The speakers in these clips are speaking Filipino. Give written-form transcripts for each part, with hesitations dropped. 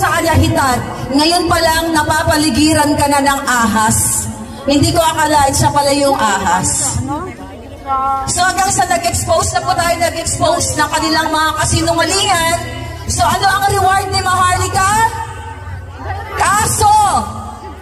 sa kanya hitad. Ngayon pa lang napapaligiran ka na ng ahas. Hindi ko akalain siya pala yung ahas. So hanggang sa nag-expose na po tayo, nag-expose ng kanilang mga kasinungalingan. So ano ang reward ni Maharlika? Kaso!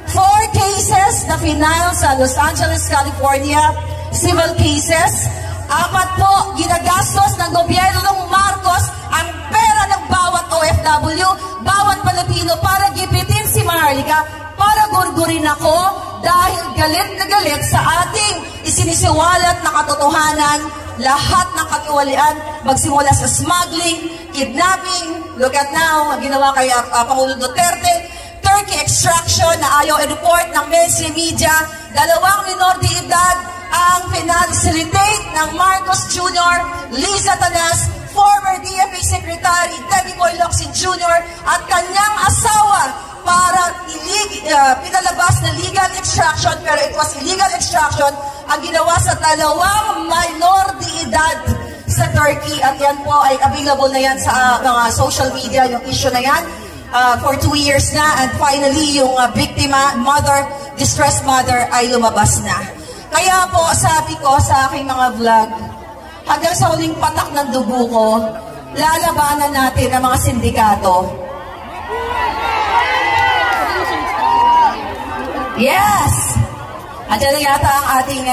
4 cases na final sa Los Angeles, California, civil cases. 4 po, ginagastos ng gobyerno ng Marcos ang pera ng bawat OFW, bawat Pilipino para gipitin si Maharlika, para gurgurin ako dahil galit na galit sa ating isinisiwalat na katotohanan, lahat ng katiwalian, magsimula sa smuggling, kidnapping, look at now, ginawa kay Pangulong Duterte, Turkey extraction na ayaw i-report ng mainstream media, 2 minor de edad ang pinag-facilitate ng Marcos Jr., Liza Tanas, former DFA Secretary Debbie Boy Locsin Jr. at kanyang asawa para pinalabas na legal extraction, pero it was illegal extraction ang ginawa sa 2 minor de edad sa Turkey, at yan po ay available na yan sa mga social media, yung issue na yan. For 2 years na, and finally yung biktima, mother, distressed mother ay lumabas na. Kaya po sabi ko sa aking mga vlog, hanggang sa huling patak ng dugo ko, lalabanan natin ang mga sindikato. Yes! Andiyan na yata ang ating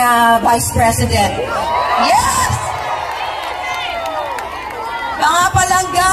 Vice President. Yes! Mga palangga!